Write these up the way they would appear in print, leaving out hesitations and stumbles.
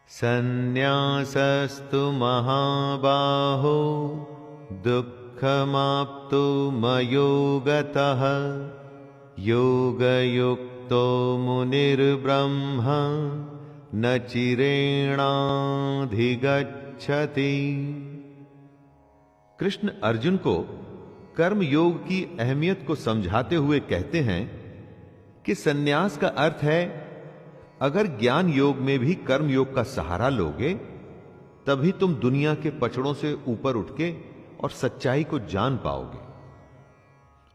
सन्न्यासस्तु महाबाहो दुःखमाप्तु मयोगतः योगयुक्तो मुनिर्ब्रह्म न चिरेणाधिगच्छति। कृष्ण अर्जुन को कर्म योग की अहमियत को समझाते हुए कहते हैं कि सन्यास का अर्थ है, अगर ज्ञान योग में भी कर्म योग का सहारा लोगे तभी तुम दुनिया के पचड़ों से ऊपर उठ के और सच्चाई को जान पाओगे।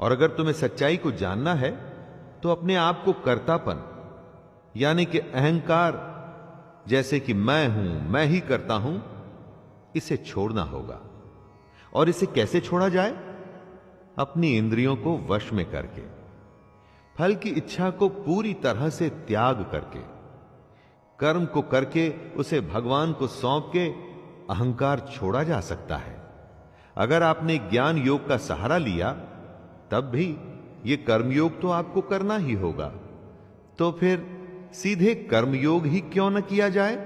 और अगर तुम्हें सच्चाई को जानना है तो अपने आप को कर्तापन यानी कि अहंकार, जैसे कि मैं हूं, मैं ही करता हूं, इसे छोड़ना होगा। और इसे कैसे छोड़ा जाए? अपनी इंद्रियों को वश में करके, फल की इच्छा को पूरी तरह से त्याग करके, कर्म को करके उसे भगवान को सौंप के अहंकार छोड़ा जा सकता है। अगर आपने ज्ञान योग का सहारा लिया तब भी ये कर्मयोग तो आपको करना ही होगा, तो फिर सीधे कर्मयोग ही क्यों न किया जाए?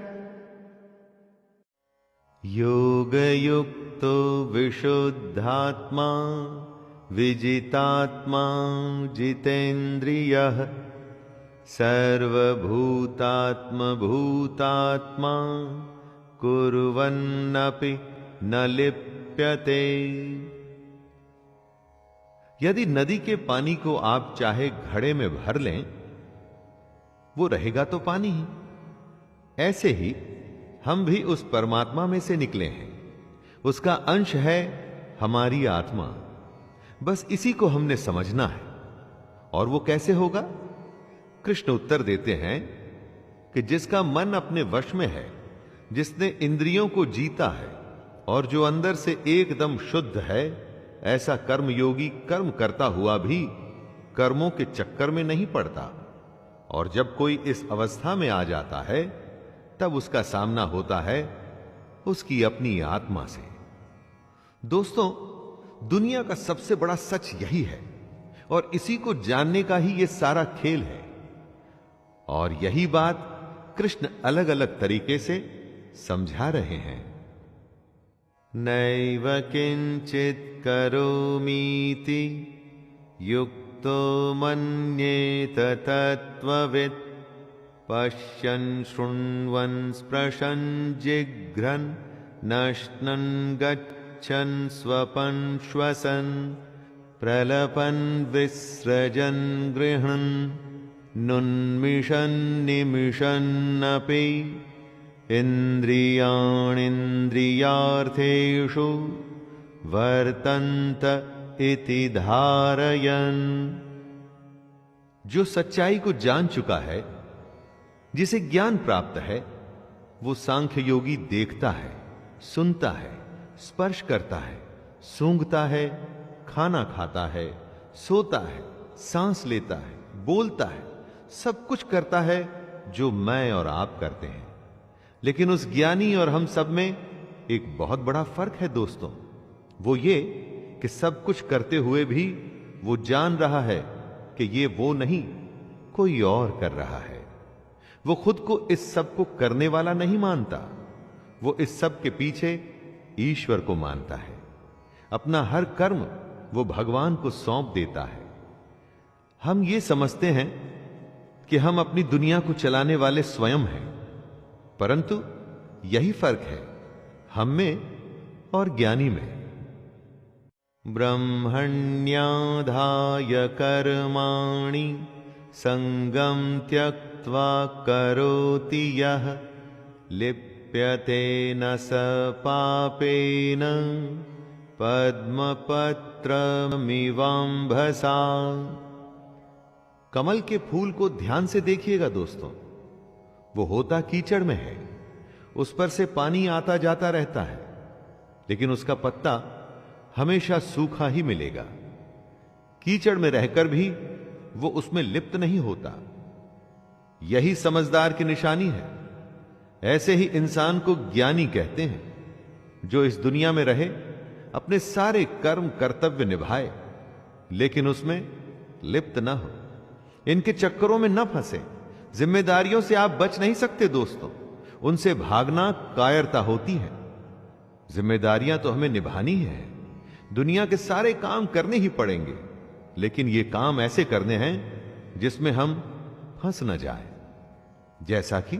योग युक्तो विशुद्धात्मा विजितात्मा जितेन्द्रियः सर्वभूतात्मभूतात्मा कुर्वन्नपि न लिप्यते। यदि नदी के पानी को आप चाहे घड़े में भर लें, वो रहेगा तो पानी ही। ऐसे ही हम भी उस परमात्मा में से निकले हैं, उसका अंश है हमारी आत्मा। बस इसी को हमने समझना है। और वो कैसे होगा? कृष्ण उत्तर देते हैं कि जिसका मन अपने वश में है, जिसने इंद्रियों को जीता है और जो अंदर से एकदम शुद्ध है, ऐसा कर्मयोगी कर्म करता हुआ भी कर्मों के चक्कर में नहीं पड़ता। और जब कोई इस अवस्था में आ जाता है तब उसका सामना होता है उसकी अपनी आत्मा से। दोस्तों, दुनिया का सबसे बड़ा सच यही है और इसी को जानने का ही ये सारा खेल है। और यही बात कृष्ण अलग अलग तरीके से समझा रहे हैं। नैव किंचित करोमीति युक्तो मन्येत तत्त्ववित् पश्यन् शृण्वन् स्पृशन् जिघ्रन् नश्नन् गच्छन् स्वपन् श्वसन् प्रलपन् विसृजन् गृह्णन् नुन्मिषन् निमिषन्नपि इन्द्रियाणीन्द्रियार्थेषु वर्तन्त इति धारयन्। जो सच्चाई को जान चुका है, जिसे ज्ञान प्राप्त है, वो सांख्य योगी देखता है, सुनता है, स्पर्श करता है, सूंघता है, खाना खाता है, सोता है, सांस लेता है, बोलता है, सब कुछ करता है जो मैं और आप करते हैं। लेकिन उस ज्ञानी और हम सब में एक बहुत बड़ा फर्क है दोस्तों। वो ये कि सब कुछ करते हुए भी वो जान रहा है कि ये वो नहीं, कोई और कर रहा है। वो खुद को इस सब को करने वाला नहीं मानता, वो इस सब के पीछे ईश्वर को मानता है। अपना हर कर्म वो भगवान को सौंप देता है। हम ये समझते हैं कि हम अपनी दुनिया को चलाने वाले स्वयं हैं, परंतु यही फर्क है हम में और ज्ञानी में। ब्रह्मण्याधाय कर्माणि संगम त्यक्त्वा करोति यः लिप्यते न स पापेन पद्मपत्रमिवाम्भसा। कमल के फूल को ध्यान से देखिएगा दोस्तों। वो होता कीचड़ में है, उस पर से पानी आता जाता रहता है, लेकिन उसका पत्ता हमेशा सूखा ही मिलेगा। कीचड़ में रहकर भी वो उसमें लिप्त नहीं होता। यही समझदार की निशानी है। ऐसे ही इंसान को ज्ञानी कहते हैं, जो इस दुनिया में रहे, अपने सारे कर्म कर्तव्य निभाए, लेकिन उसमें लिप्त न हो, इनके चक्करों में न फंसे। जिम्मेदारियों से आप बच नहीं सकते दोस्तों, उनसे भागना कायरता होती है। जिम्मेदारियां तो हमें निभानी है, दुनिया के सारे काम करने ही पड़ेंगे, लेकिन ये काम ऐसे करने हैं जिसमें हम फंस न जाए, जैसा कि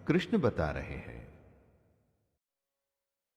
कृष्ण बता रहे हैं।